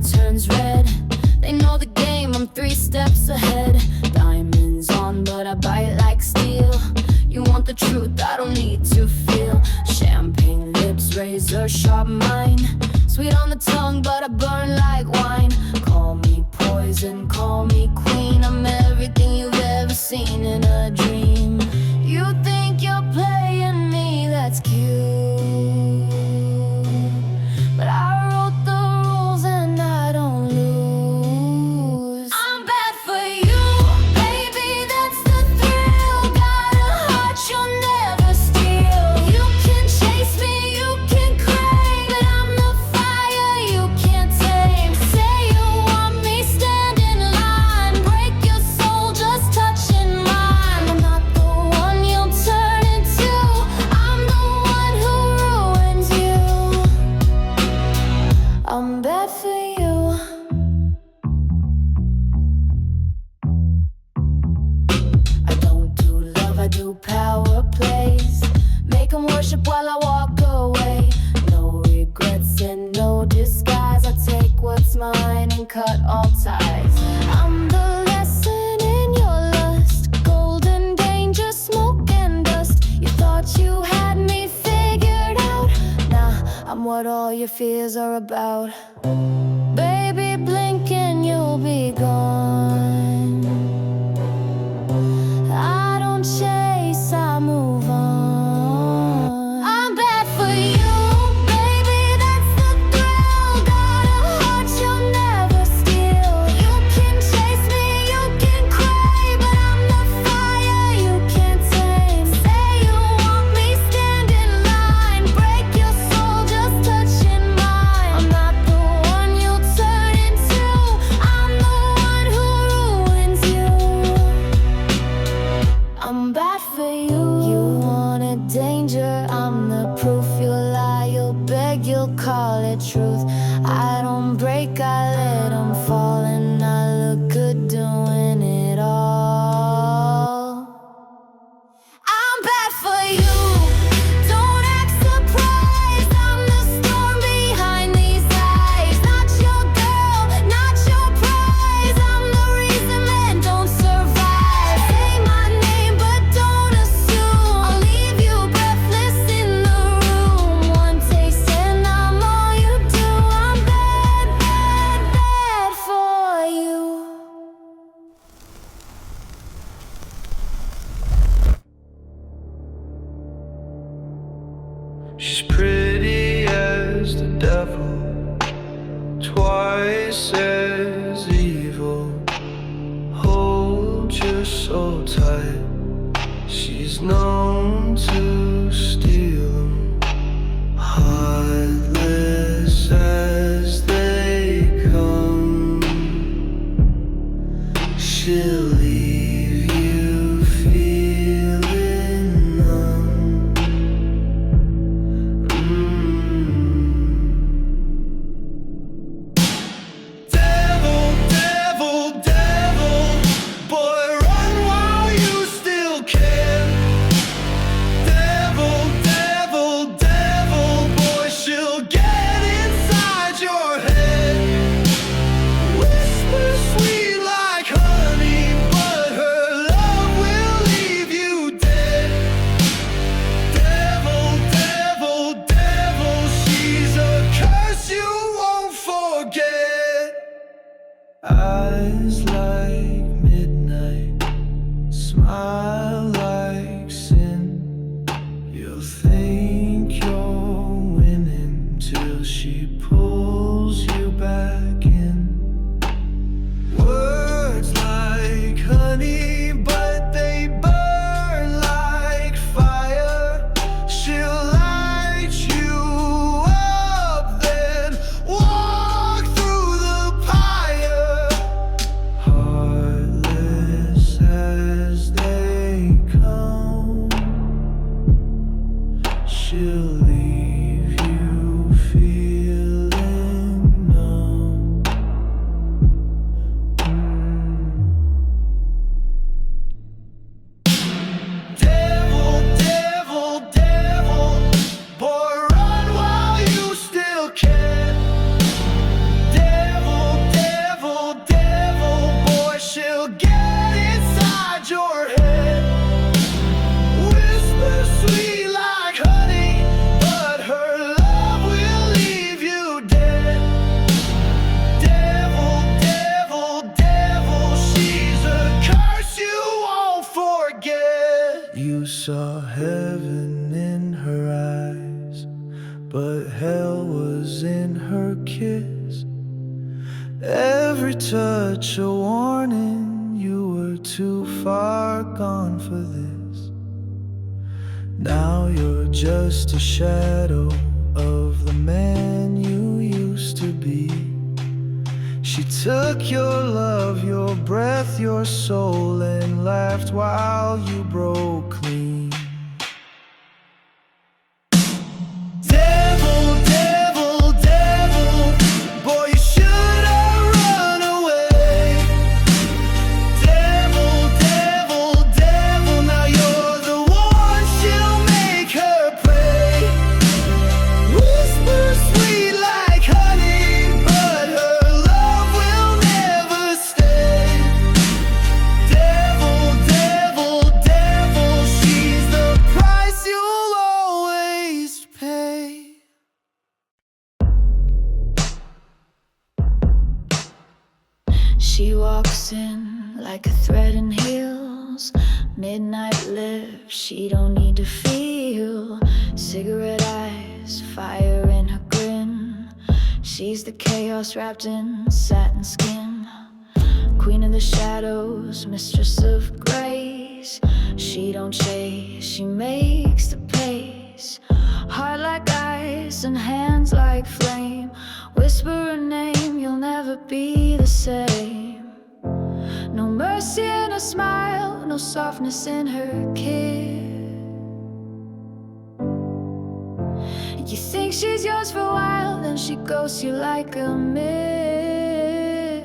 sky turns red. They know the game, I'm 3 steps ahead. Diamonds on, but I bite like steel. You want the truth, I don't need to feel. Champagne lips, razor sharp mind. Sweet on the tongue, but I burn like wine. Call me poison, call me queen. I'm everything you've ever seen in a dream. You think you're playing me, that's cute, but I wrote the rules and I don't lose. I'm bad for you, baby, that's the thrill. Got a heart you'll never steal. You can chase me, you can crave, but I'm the fire you can't tame. Say you want me, stand in line. Break your soul, just touching mine. I'm not the one you'll turn into. I'm the one who ruins you. I'm bad for you. I don't do love, I do power plays. Make 'em worship while I walk away. No regrets and no disguise. I take what's mine and cut all ties. I'm the lesson in your lust. Golden danger, smoke and dust. You thought you had me figured out. Nah, I'm what all your fears are about. Baby, blink and you'll be gone. I don't chase, I move on. I'm bad for you, baby, that's the thrill. Got a heart you'll never steal. You can chase me, you can crave, but I'm the fire you can't tame. Say you want me, stand in line. Break your soul, just touching mine. I'm not the one you'll turn into. I'm the one who ruins you. I'm bad for you. You wanted danger, I'm the proof. You'll lie, you'll beg, you'll call it truth. I don't break, I let 'em fall, and I look good doing it all. I'm bad for you. Don't act surprised. I'm the storm behind these eyes. Not your girl, not your prize. I'm the reason men don't survive. Say my name, but don't assume. I'll leave you breathless in the room. One taste and I'm all you do. I'm bad, bad, bad for you. She's pretty as the devil, twice as evil. Hold you so tight. She's known to steal 'em. Heartless as they come. She'll leave you feeling numb. Devil, devil, devil, boy, run while you still can. Devil, devil, devil, boy, she'll get inside your head. Whisper sweet like honey, but her love will leave you dead. Devil, devil, devil, she's a curse you won't forget. Eyes like midnight, smile like sin. You'll think you're winning till she pulls you back in. Words like honey, but they burn like fire. She'll light you up, then walk through the pyre. Heartless as they come, she'll leave you feeling was in her kiss. Every touch a warning, you were too far gone for this. Now you're just a shadow of the man you used to be. She took your love, your breath, your soul, and laughed while you broke clean. Devil, devil, devil, boy, you should have run away. Devil, devil, devil, now you're the one, she'll make her pray. Whisper sweet like honey, but her love will never stay. Devil, devil, devil, she's the price you'll always pay. She walks in like a thread in heels, midnight lips she don't need to feel. Cigarette eyes, fire in her grin. She's the chaos wrapped in satin skin. Queen of the shadows, mistress of grace. She don't chase, she makes the pace. Heart like ice and hands like flame. Whisper her name, you'll never be the same. No mercy in her smile, no softness in her kiss. You think she's yours for a while, then she ghosts you like a myth.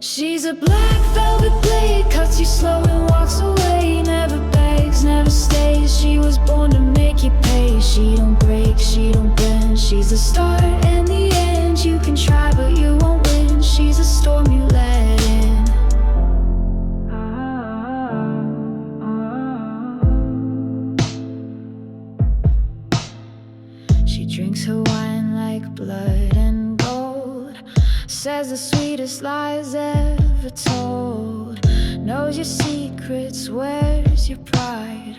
She's a black velvet blade, cuts you slow and walks away. Never begs, never stays, she was born to make you pay. She don't break, she don't bend, she's the start and the end. You can try but you won't win, she's a storm you let in. She drinks her wine like blood and gold, says the sweetest lies ever told. Knows your secrets, wears your pride,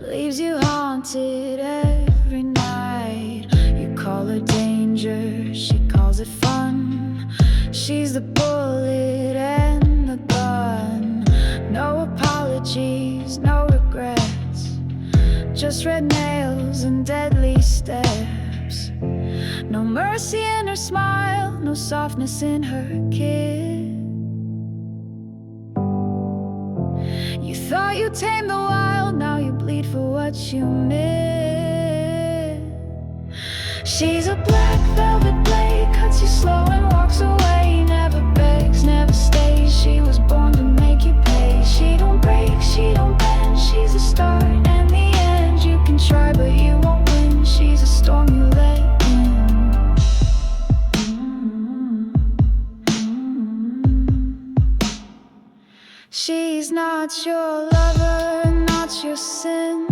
leaves you haunted every night. You call her danger, she calls it fun. She's the bullet and the gun. No apologies, no regrets, just red nails and deadly steps. No mercy in her smile, no softness in her kiss. You thought you tamed the wild, now you bleed for what you miss. She's a black velvet blade, cuts you slow and walks away. Never begs, never stays, she was born to make you pay. She don't break, she don't bend, she's the start and the end. You can try but you won't win, she's a storm you let in. She's not your lover, not your sin.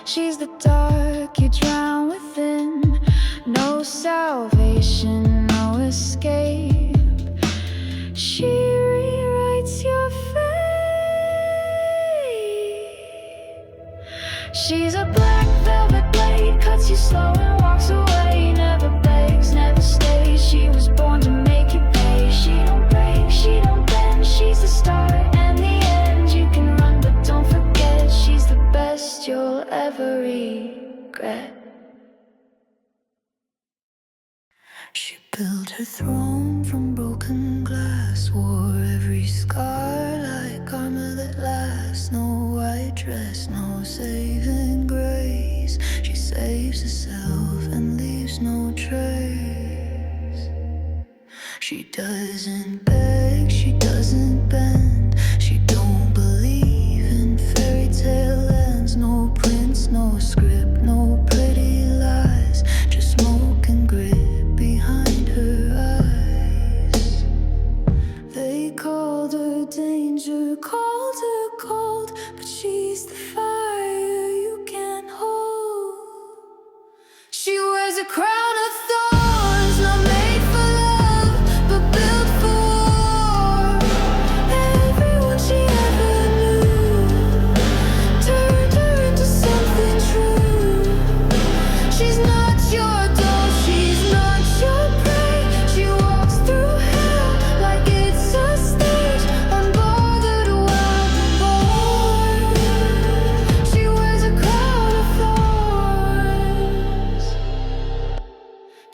She's the dark you drown within. No salvation, no escape. She rewrites your fate. She's a black velvet blade, cuts you slow and walks away. Never begs, never stays, she was born to make you pay. She don't break, she don't bend, she's the start and the end. You can run but don't forget, she's the best you'll ever regret. She built her throne from broken glass, wore every scar like armor that lasts. No white dress, no saving grace. She saves herself and leaves no trace. She doesn't beg, she doesn't bend. She don't believe in fairy tale lands. No prince, no script, no pretty lies. Just smoke and grit behind her eyes. They called her danger, called her cold, but she's the fire you can't hold. She wears a crown of thorns, not made for love, but built for war. Everyone she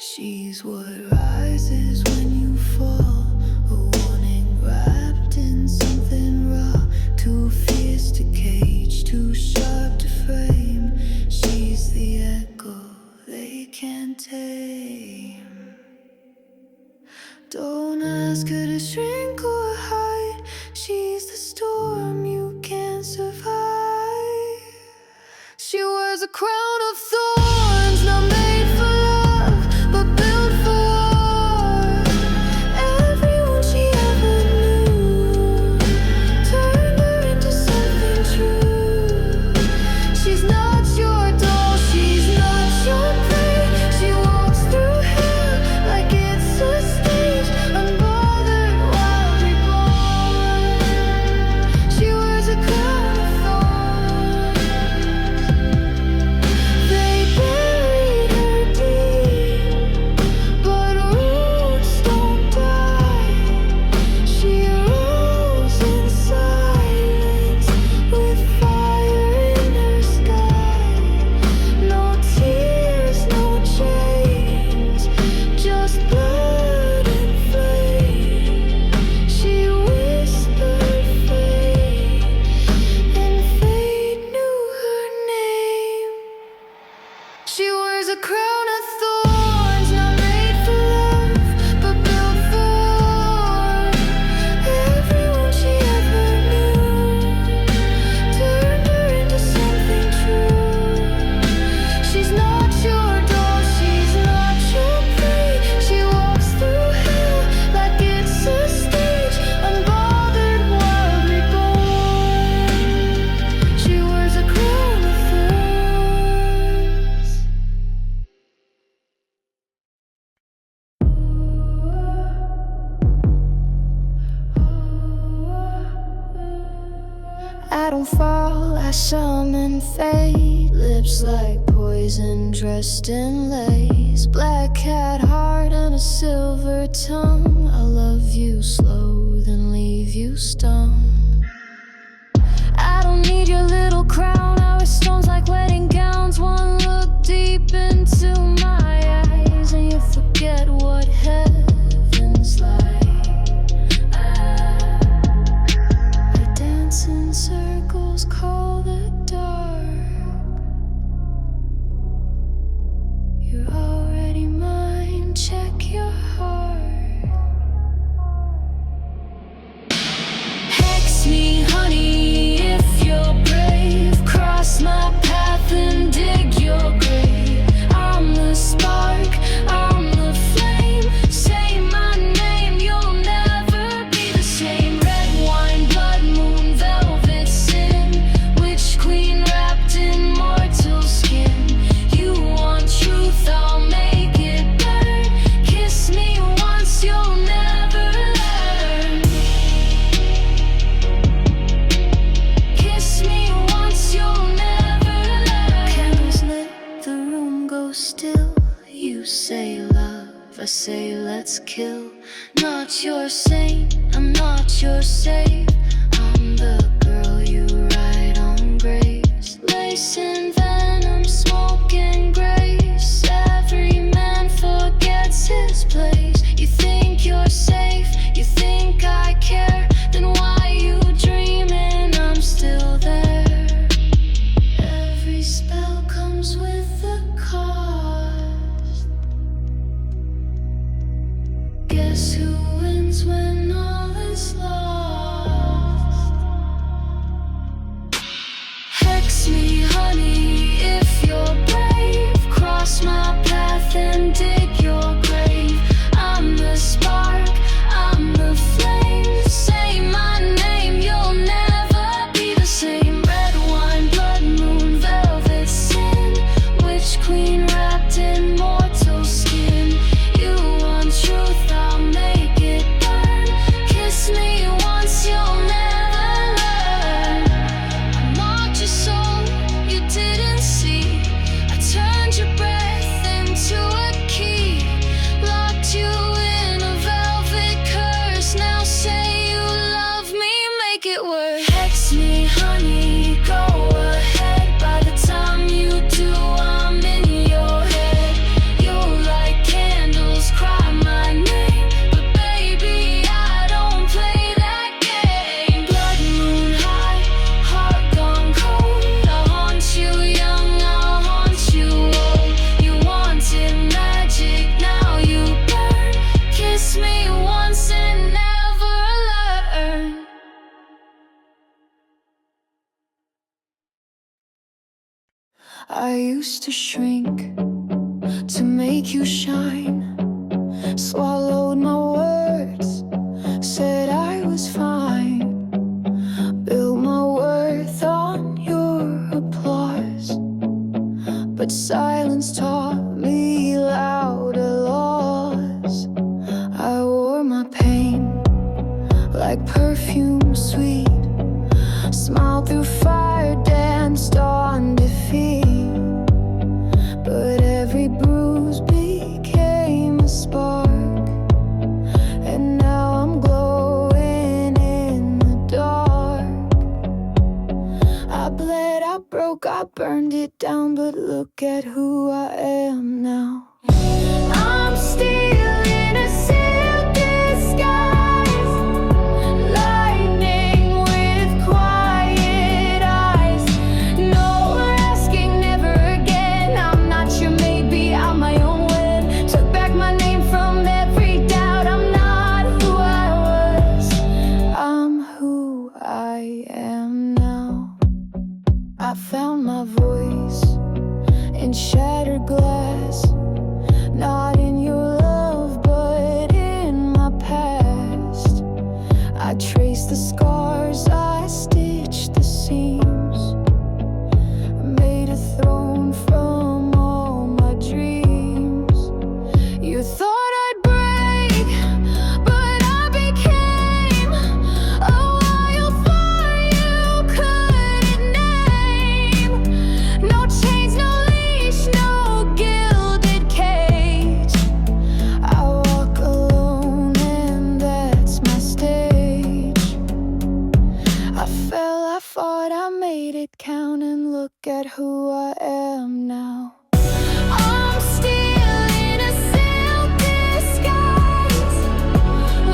She's what rises when you fall, a warning wrapped in something raw, too fierce to cage, too sharp to frame. She's the echo they can't tame. Don't ask her to shrink or hide, she's the storm you can't survive. She wears a crown of thorns, not made for love, but built for war. Everyone she ever knew turned her into something true. She's not your doll, she's not your prey. She walks through hell like it's a stage, unbothered, wild, reborn. She wears a crown of thorns. They buried her deep, but roots don't die. She rose in silence with fire in her sky. No tears, no chains, just blood and flame. She whispered fate, and fate knew her name. She wears a crown of thorns, not made for love, but built for war. Everyone she ever knew turned her into something true. She's not your doll, she's not your prey. She walks through hell like it's a stage, unbothered, wild, reborn. She wears a crown of thorns. I don't fall, I summon fate. Lips like poison dressed in lace. Black cat heart and a silver tongue. I'll love you slow, then leave you stung. I don't need your little crown. Our stones like wedding gowns. One look deep into my eyes, and you forget what heaven's like. I dance in circles, call the dark. You're already mine, check your heart. Hex me, honey, if you're brave. Cross my path and dig your grave. I'm the spark, I'm the flame. Say my name, you'll never be the same. Red wine, blood moon, velvet sin. Witch queen wrapped in mortal skin. You want truth, I'll make it burn. Kiss me once, you'll never learn. Kiss me once, you'll never learn. Candles lit, the room goes still. You say love, I say let's kill. Not your saint, I'm not your safe. I'm the girl you ride on grace. Lace and venom, smoke and grace. Every man forgets his place. You think you're safe, you think I care. Then why you dreaming I'm still there? Every spell comes with a cost. Guess who wins when all is lost? Hex me, honey, if you're brave. Cross my path and dig your grave. I'm the spark, I'm the flame. Say my name, you'll never be the same. Red wine, blood moon, velvet sin. Witch queen wrapped in mortal skin. You want truth, I'll make it burn. Kiss me once. I used to shrink to make you shine. Swallowed my words, said I was fine. Built my worth on your applause, but silence taught me louder laws. I wore my pain like perfume sweet, smiled through fire, danced on defeat. But every bruise became a spark, and now I'm glowing in the dark. I bled, I broke, I burned it down, but look at who I am now. I'm still in a silk disguise, lightning with quiet eyes. No more asking, never again. I'm not your maybe, I'm my own win. Took back my name from every doubt. I'm not who I was, I'm who I am now. I found my voice in shattered glass, not in your love, but in my past. I traced the scars, I stitched the seams, made a throne from all my dreams. You thought I'd break, but I became a wildfire you couldn't name. No chains, no leash, no gilded cage. I walk alone and that's my stage. I fell, I fought, I made it count, and look at who I am now. I'm still in a silk disguise,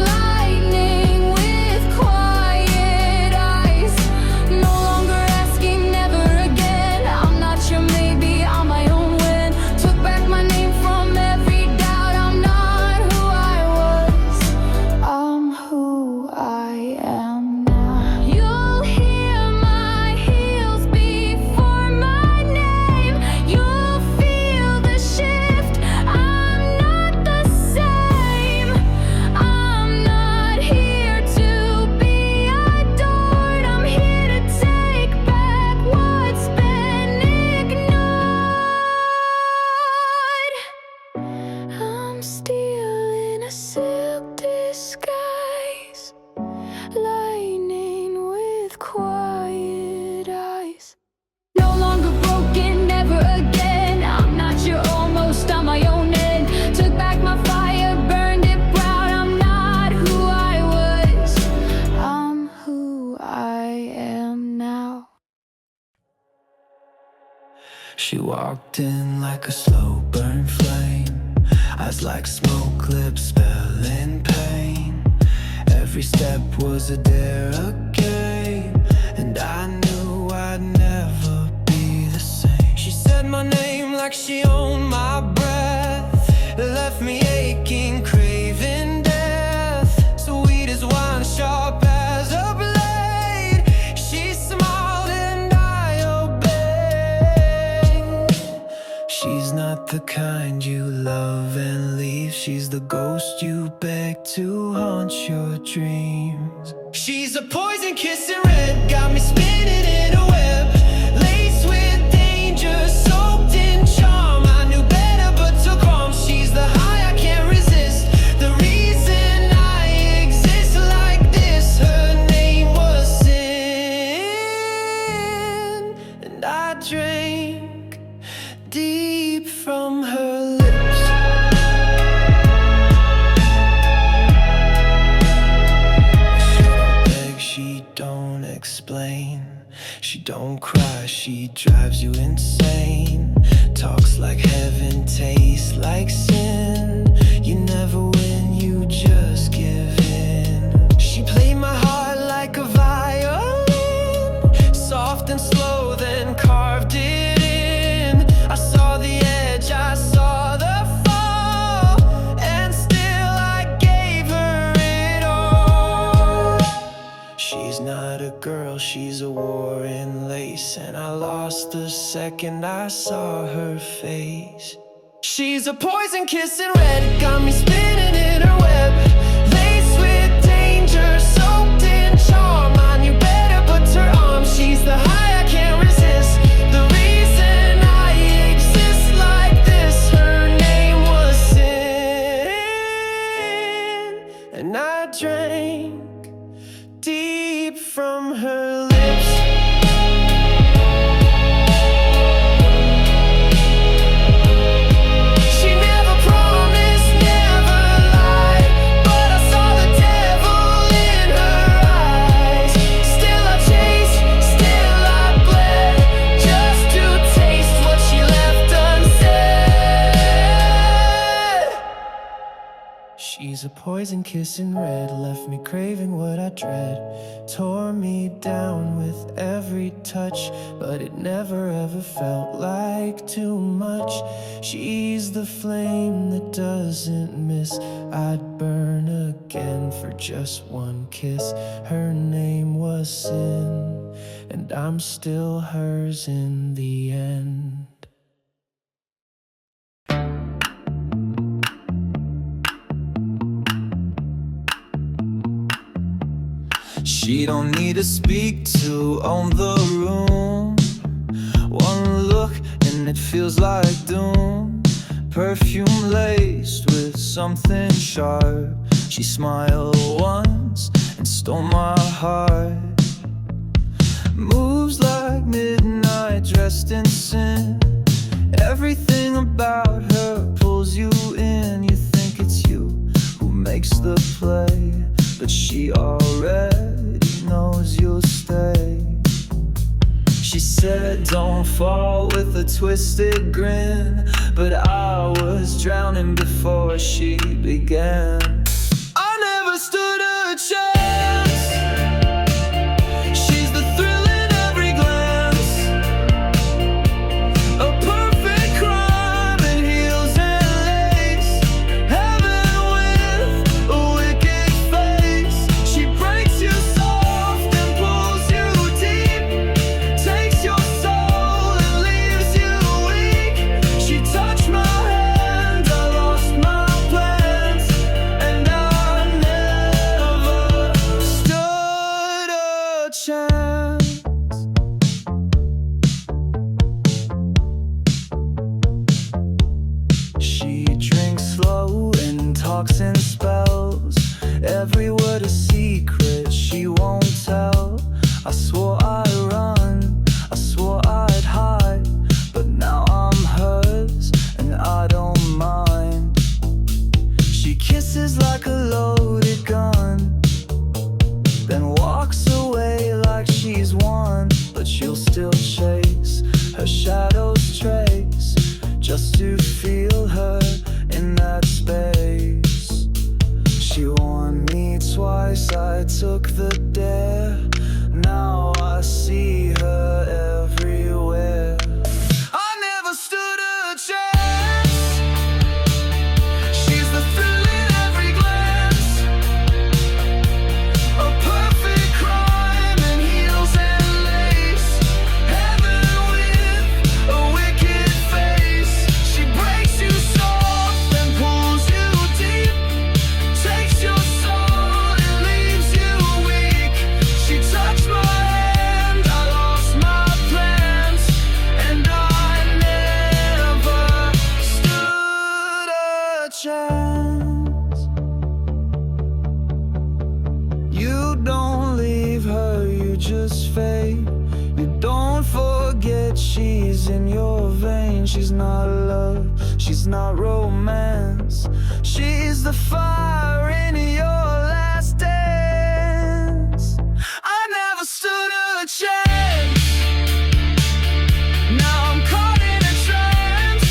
lightning with quiet eyes. No longer asking, never again. I'm not your maybe, I'm my own win. Took back my name from every doubt. I'm not who I was, I'm who I am now. You'll hear my heels before my name. You'll feel the shift, I'm not the same. I'm not here to be adored, I'm here to take back what's been ignored. I'm still in a silk disguise, lightning with quiet eyes. No longer broken, never again. I'm not your almost, I'm my own end. Took back my fire, burned it proud. I'm not who I was, I'm who I am now. She walked in like a slow burn flame, eyes like smoke, lips spelling pain. Every step was a dare, a game, and I knew I'd never be the same. She said my name like she owned my breath, left me aching, craving death. Sweet as wine, sharp as a blade. She smiled and I obeyed. She's not the kind you love and leave. She's the ghost you beg to haunt your dreams. She's a poison kissing red, got me spinning in a web, laced with danger, soaked in charm. I knew better but took harm. She's the high I can't resist, the reason I exist like this. Her name was Sin, and I drank deep from her lips. She don't explain, she don't cry, she drives you insane. Talks like heaven, tastes like sin. You never win, you just give in. She played my heart like a violin, soft and slow, then carved it in. I saw the edge, I saw the fall, and still I gave her it all. She's not a girl, she's a war in lace, and I lost the second I saw her face. She's a poison kissing red, got me spinning in her web, laced with danger, soaked in charm. I knew better but her arms, she's the high I can't resist, the reason I exist like this. Her name was Sin, and I drank deep from her lips. She's a poison kissing red, left me craving what I dread, tore me down with every touch, but it never ever felt like too much. She's the flame that doesn't miss, I'd burn again for just one kiss. Her name was Sin, and I'm still hers in the end. She don't need to speak to own the room. One look and it feels like doom. Perfume laced with something sharp. She smiled once and stole my heart. Moves like midnight dressed in sin. Everything about her pulls you in. You think it's you who makes the play, but she already knows you'll stay. She said don't fall with a twisted grin, but I was drowning before she began. I never stood a chance. She's the thrill in every glance, a perfect crime in heels and lace, heaven with a wicked face. She breaks you soft and pulls you deep, takes your soul and leaves you weak. She touched my hand, I lost my plans, and I never stood a chance. She drinks slow and talks in spells, every word a secret she won't tell. I swore I'd run, I swore I'd hide, but now I'm hers and I don't mind. She kisses like a loaded gun, then walks away like she's won, but she'll still chase her shadow's trace, just to feel her in that space. She warned me twice, I took the dare. Now I see her everywhere. I never stood a chance. She's the thrill in every glance, a perfect crime in heels and lace, heaven with a wicked face. She breaks you soft and pulls you deep, takes your soul and leaves you weak. She touched my hand, I lost my plans, and I never stood a chance. You don't leave her, you just fade. You don't forget she's in your veins. She's not love, she's not romance. She's the fire in your last dance. I never stood a chance. Now I'm caught in a trance.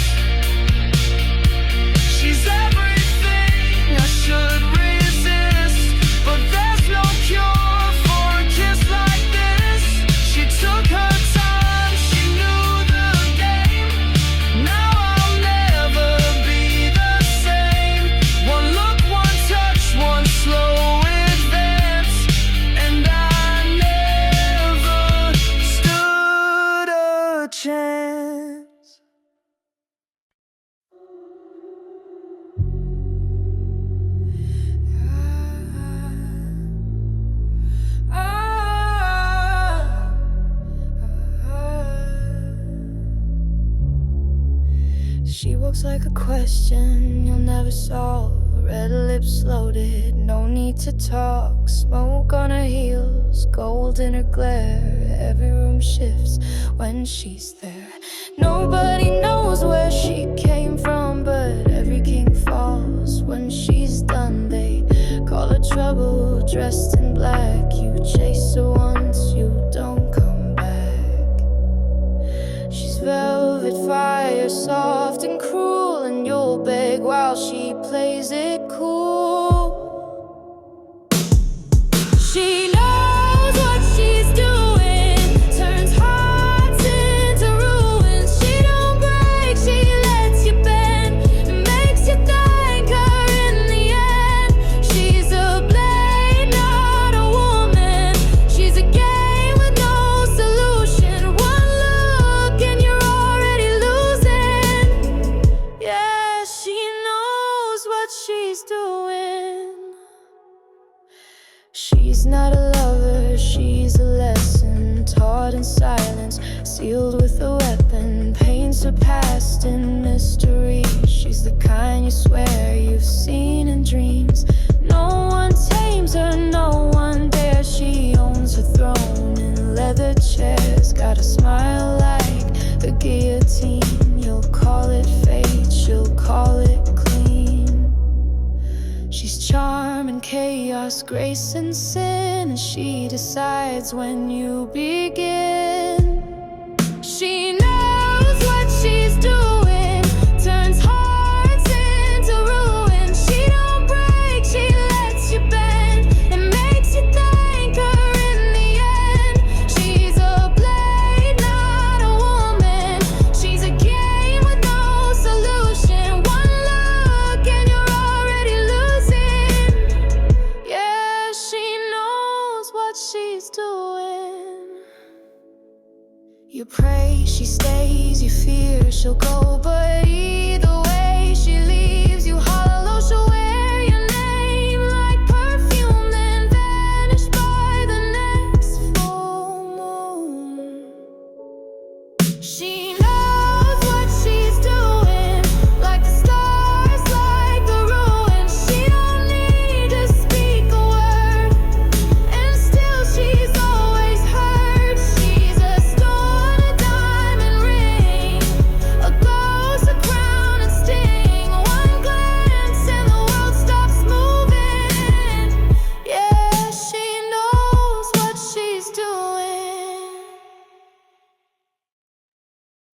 She's everything I should resist, but there's no cure for a kiss like this. She took her time, she knew the game. Now I'll never be the same. One look, one looks like a question you'll never solve. Red lips loaded, no need to talk. Smoke on her heels, gold in her glare. Every room shifts when she's there. Nobody knows where she came from, but every king falls when she's done. They call her trouble, dressed in black. You chase her once, you don't come back. She's velvet fire, soft and cruel, and you'll beg while she plays it cool. She knows what she's doing, turns hearts into ruins. She don't break, she lets you bend, and makes you thank her in the end. She's a blade, not a woman. She's a game with no solution. One look and you're already losing. Yeah, she knows what she's doing. She's not a lover, she's a lesson, taught in silence, sealed with a weapon, paints her past in mystery. She's the kind you swear you've seen in dreams. No one tames her, no one dares. She owns her throne in leather chairs, got a smile like a guillotine. You'll call it fate, she'll call it clean. She's charm and chaos, grace and sin, and she decides when you begin. She knows what she's doing, turns hearts into ruins. She don't break, she lets you bend, and makes you thank her in the end. She's a blade, not a woman. She's a game with no solution. One look and you're already losing. Yeah, she knows what she's doing. You pray, she stays, you fear she'll go, but either way she leaves you hollow. She'll wear your name like perfume, then vanish by the next full moon. She